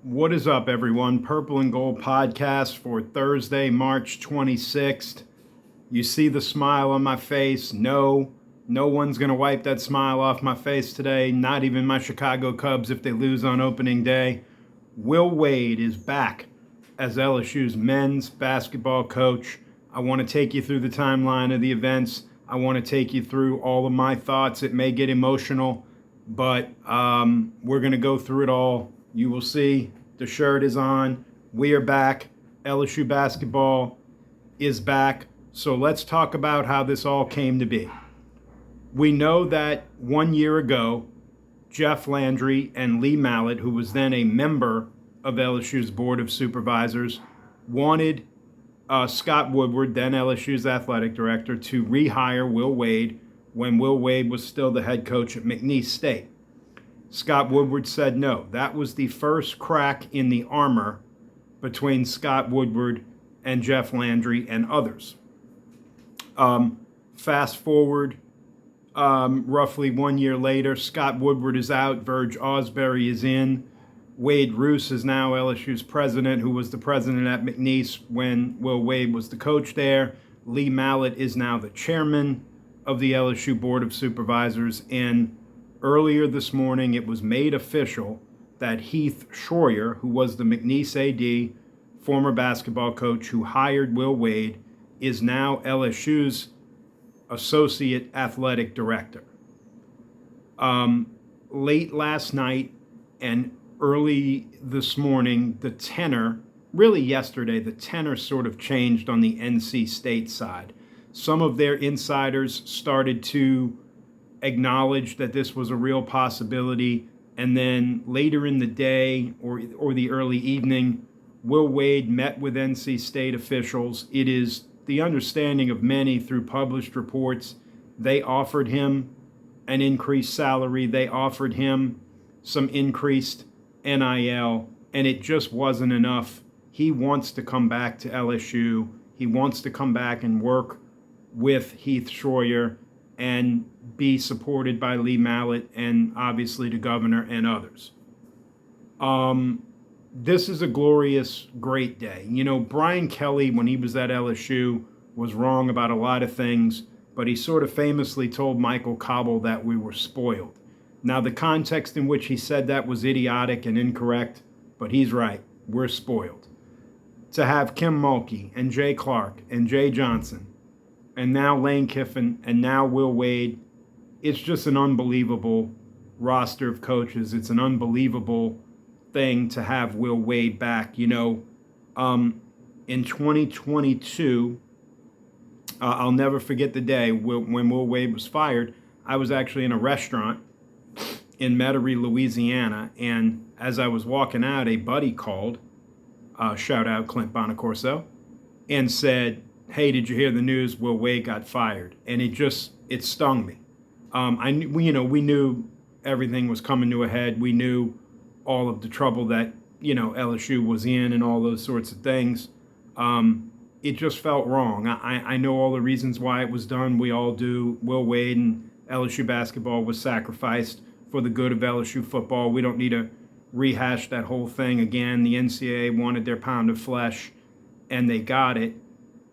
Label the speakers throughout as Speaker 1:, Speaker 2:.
Speaker 1: What is up, everyone? Purple and Gold podcast for Thursday, March 26th. You see the smile on my face. No one's going to wipe that smile off my face today, not even my Chicago Cubs if they lose on opening day. Will Wade is back as LSU's men's basketball coach. I want to take you through the timeline of the events. I want to take you through all of my thoughts. It may get emotional, but we're going to go through it all. You will see the shirt is on. We are back. LSU basketball is back. So let's talk about how this all came to be. We know that 1 year ago, Jeff Landry and Lee Mallett, who was then a member of LSU's Board of Supervisors, wanted Scott Woodward, then LSU's athletic director, to rehire Will Wade when Will Wade was still the head coach at McNeese State. Scott Woodward said no. That was the first crack in the armor between Scott Woodward and Jeff Landry and others. Fast forward roughly 1 year later, Scott Woodward is out, Verge Osbury is in. Wade Roos is now LSU's president, who was the president at McNeese when Will Wade was the coach there. Lee Mallett is now the chairman of the LSU Board of Supervisors, and earlier this morning, it was made official that Heath Schroyer, who was the McNeese AD, former basketball coach who hired Will Wade, is now LSU's associate athletic director. Late last night and early this morning, the tenor, really yesterday, the tenor sort of changed on the NC State side. Some of their insiders started to acknowledged that this was a real possibility, and then later in the day or the early evening, Will Wade met with NC State officials. It is the understanding of many through published reports, they offered him an increased salary, they offered him some increased NIL, and it just wasn't enough. He wants to come back to LSU. He wants to come back and work with Heath Schroyer and be supported by Lee Mallett and obviously the governor and others. This is a glorious, great day. You know, Brian Kelly, when he was at LSU, was wrong about a lot of things, but he sort of famously told Michael Cobble that we were spoiled. Now, the context in which he said that was idiotic and incorrect, but he's right. We're spoiled. To have Kim Mulkey and Jay Clark and Jay Johnson and now Lane Kiffin, and now Will Wade. It's just an unbelievable roster of coaches. It's an unbelievable thing to have Will Wade back. You know, in 2022, I'll never forget the day when Will Wade was fired. I was actually in a restaurant in Metairie, Louisiana, and as I was walking out, a buddy called, shout out Clint Bonacorso, and said, "Hey, did you hear the news? Will Wade got fired?" And it stung me. We knew everything was coming to a head. We knew all of the trouble that, LSU was in and all those sorts of things. It just felt wrong. I know all the reasons why it was done. We all do. Will Wade and LSU basketball was sacrificed for the good of LSU football. We don't need to rehash that whole thing again. The NCAA wanted their pound of flesh, and they got it.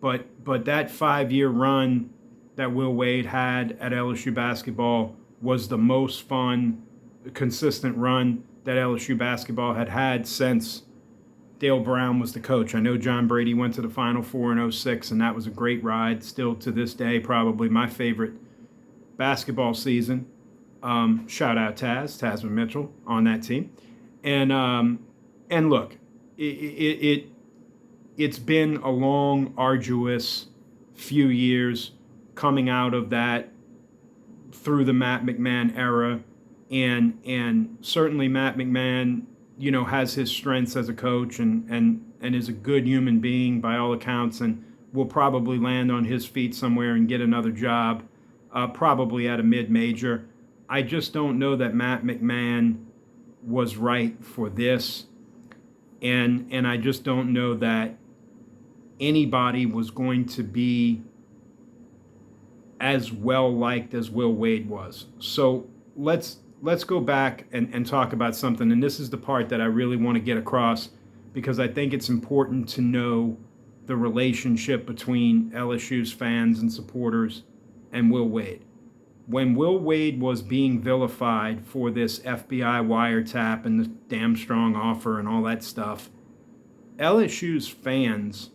Speaker 1: But that 5-year run that Will Wade had at LSU basketball was the most fun, consistent run that LSU basketball had since Dale Brown was the coach. I know John Brady went to the Final Four in 2006, and that was a great ride. Still to this day, probably my favorite basketball season. Shout out Tasman Mitchell on that team. And look, it's been a long, arduous few years coming out of that through the Matt McMahon era. And certainly Matt McMahon, has his strengths as a coach and is a good human being by all accounts, and will probably land on his feet somewhere and get another job, probably at a mid-major. I just don't know that Matt McMahon was right for this. And I just don't know that anybody was going to be as well liked as Will Wade was. So let's let's go back and talk about something. And this is the part that I really want to get across because I think it's important to know the relationship between LSU's fans and supporters and Will Wade. When Will Wade was being vilified for this FBI wiretap and the damn strong offer and all that stuff, LSU's fans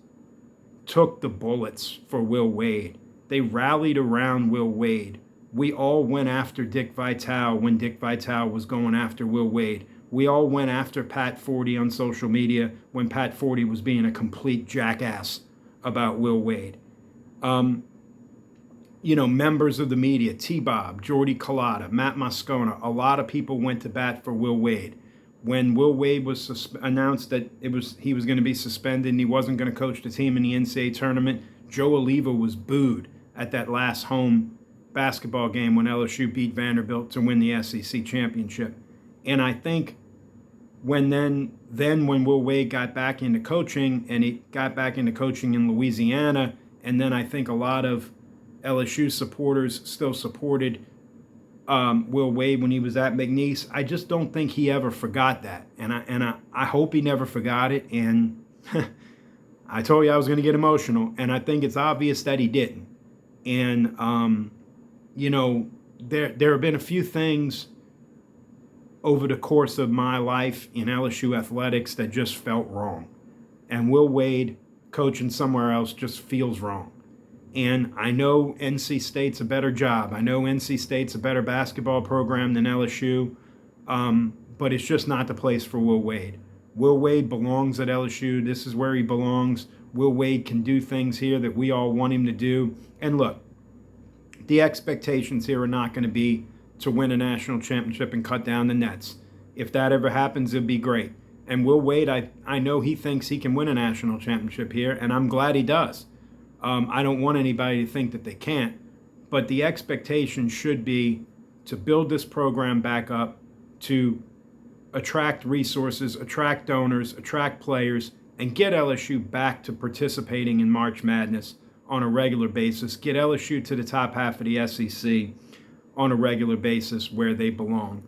Speaker 1: took the bullets for Will Wade. They rallied around Will Wade. We all went after Dick Vitale when Dick Vitale was going after Will Wade. We all went after Pat Forty on social media when Pat Forty was being a complete jackass about Will Wade. Members of the media, T-Bob, Jordy Collada, Matt Moscona, a lot of people went to bat for Will Wade. When Will Wade was announced that he was going to be suspended and he wasn't going to coach the team in the NCAA tournament, Joe Oliva was booed at that last home basketball game when LSU beat Vanderbilt to win the SEC championship. And I think when Will Wade got back into coaching, and he got back into coaching in Louisiana, and then I think a lot of LSU supporters still supported Will Wade when he was at McNeese. I just don't think he ever forgot that, and I hope he never forgot it. And I told you I was going to get emotional, and I think it's obvious that he didn't. And there have been a few things over the course of my life in LSU athletics that just felt wrong, and Will Wade coaching somewhere else just feels wrong. And I know NC State's a better job. I know NC State's a better basketball program than LSU, but it's just not the place for Will Wade. Will Wade belongs at LSU. This is where he belongs. Will Wade can do things here that we all want him to do. And look, the expectations here are not going to be to win a national championship and cut down the nets. If that ever happens, it'd be great. And Will Wade, I know he thinks he can win a national championship here, and I'm glad he does. I don't want anybody to think that they can't, but the expectation should be to build this program back up, to attract resources, attract donors, attract players, and get LSU back to participating in March Madness on a regular basis, get LSU to the top half of the SEC on a regular basis where they belong.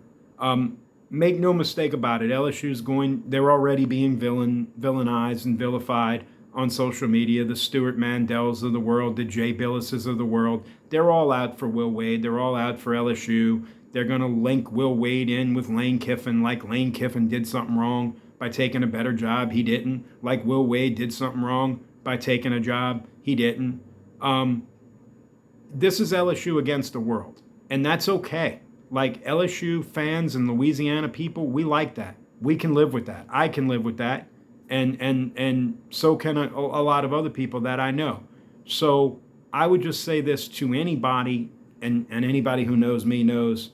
Speaker 1: Make no mistake about it, they're already being villainized and vilified on social media. The Stuart Mandells of the world, the Jay Billises of the world, they're all out for Will Wade. They're all out for LSU. They're going to link Will Wade in with Lane Kiffin, like Lane Kiffin did something wrong by taking a better job. He didn't. Like Will Wade did something wrong by taking a job. He didn't. This is LSU against the world, and that's okay. Like LSU fans and Louisiana people, we like that. We can live with that. I can live with that. And so can a lot of other people that I know. So I would just say this to anybody, and anybody who knows me knows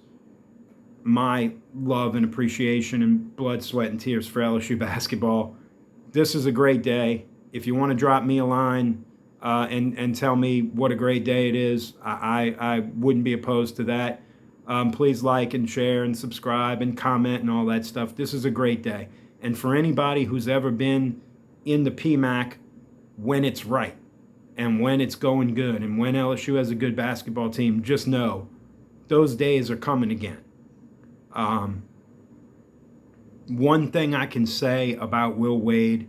Speaker 1: my love and appreciation and blood, sweat, and tears for LSU basketball. This is a great day. If you want to drop me a line and tell me what a great day it is, I wouldn't be opposed to that. Please like and share and subscribe and comment and all that stuff. This is a great day. And for anybody who's ever been in the PMAC when it's right and when it's going good and when LSU has a good basketball team, just know those days are coming again. One thing I can say about Will Wade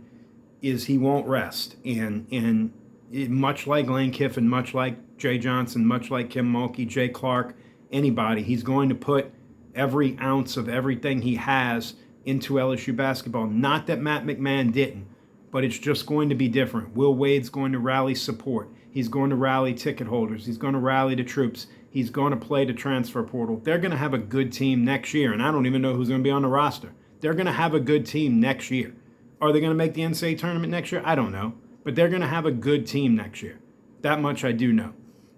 Speaker 1: is he won't rest. And much like Lane Kiffin, much like Jay Johnson, much like Kim Mulkey, Jay Clark, anybody, he's going to put every ounce of everything he has into LSU basketball. Not that Matt McMahon didn't, but it's just going to be different. Will Wade's going to rally support. He's going to rally ticket holders. He's going to rally the troops. He's going to play the transfer portal. They're going to have a good team next year, and I don't even know who's going to be on the roster. They're going to have a good team next year. Are they going to make the NCAA tournament next year? I don't know, but they're going to have a good team next year. That much I do know.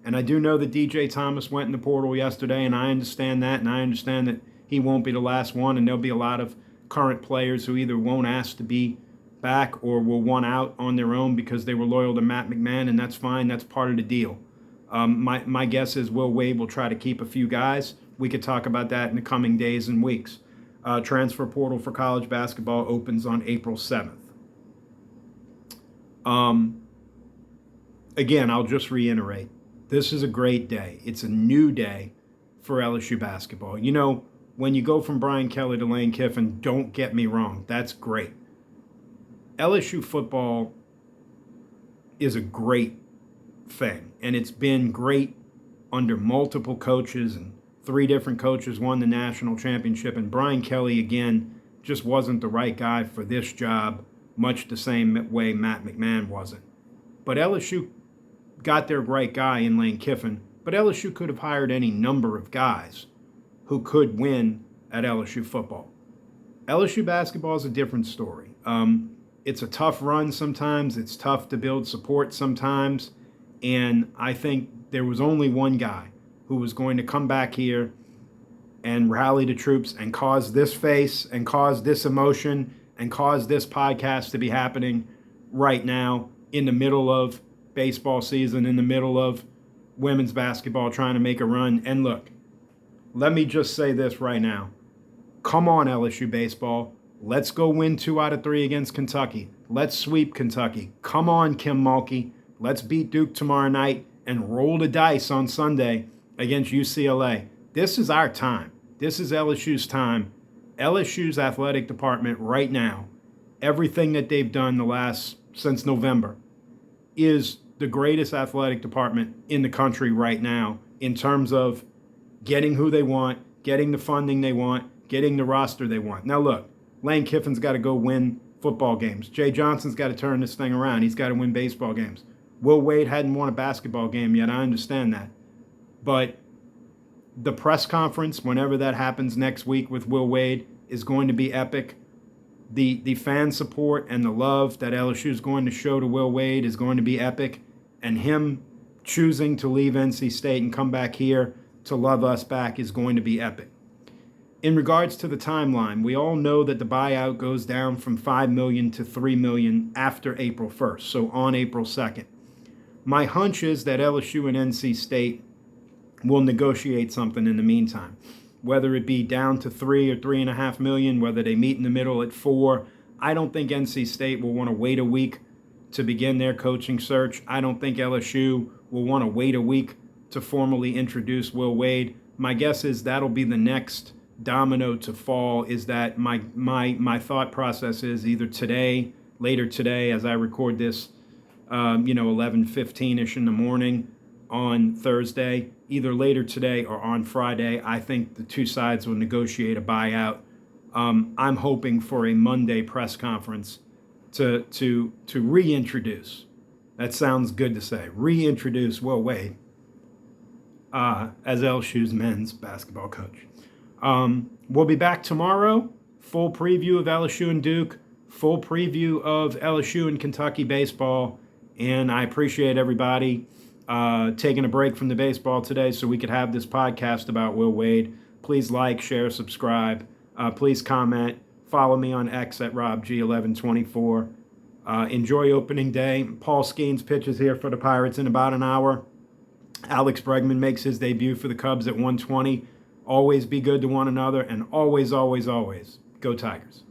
Speaker 1: And I do know that DJ Thomas went in the portal yesterday, and I understand that, and I understand that he won't be the last one, and there'll be a lot of current players who either won't ask to be back or will want out on their own because they were loyal to Matt McMahon, and that's fine. That's part of the deal. My guess is Will Wade will try to keep a few guys. We could talk about that in the coming days and weeks. Transfer portal for college basketball opens on April 7th. Again, I'll just reiterate. This is a great day. It's a new day for LSU basketball. You know, when you go from Brian Kelly to Lane Kiffin, don't get me wrong, that's great. LSU football is a great thing, and it's been great under multiple coaches, and 3 different coaches won the national championship, and Brian Kelly, again, just wasn't the right guy for this job, much the same way Matt McMahon wasn't. But LSU got their right guy in Lane Kiffin, but LSU could have hired any number of guys who could win at LSU football. LSU basketball is a different story. It's a tough run sometimes. It's tough to build support sometimes. And I think there was only one guy who was going to come back here and rally the troops and cause this face and cause this emotion and cause this podcast to be happening right now in the middle of baseball season, in the middle of women's basketball trying to make a run. And look, let me just say this right now. Come on, LSU baseball. Let's go win 2 out of 3 against Kentucky. Let's sweep Kentucky. Come on, Kim Mulkey. Let's beat Duke tomorrow night and roll the dice on Sunday against UCLA. This is our time. This is LSU's time. LSU's athletic department right now, everything that they've done since November, is the greatest athletic department in the country right now in terms of getting who they want, getting the funding they want, getting the roster they want. Now look, Lane Kiffin's got to go win football games. Jay Johnson's got to turn this thing around. He's got to win baseball games. Will Wade hadn't won a basketball game yet. I understand that. But the press conference, whenever that happens next week with Will Wade, is going to be epic. The fan support and the love that LSU is going to show to Will Wade is going to be epic. And him choosing to leave NC State and come back here to love us back is going to be epic. In regards to the timeline, we all know that the buyout goes down from $5 million to $3 million after April 1st, so on April 2nd. My hunch is that LSU and NC State will negotiate something in the meantime, whether it be down to 3 or $3.5 million, whether they meet in the middle at 4. I don't think NC State will want to wait a week to begin their coaching search. I don't think LSU will want to wait a week to formally introduce Will Wade. My guess is that'll be the next domino to fall. Is that my thought process is either today, later today, as I record this, 11:15ish in the morning on Thursday, either later today or on Friday. I think the 2 sides will negotiate a buyout. I'm hoping for a Monday press conference to reintroduce. That sounds good to say. Reintroduce Will Wade as LSU's men's basketball coach. We'll be back tomorrow. Full preview of LSU and Duke. Full preview of LSU and Kentucky baseball. And I appreciate everybody taking a break from the baseball today so we could have this podcast about Will Wade. Please like, share, subscribe. Please comment. Follow me on X at RobG1124. Enjoy opening day. Paul Skeens pitches here for the Pirates in about an hour. Alex Bregman makes his debut for the Cubs at 1:20. Always be good to one another, and always, always, always go Tigers.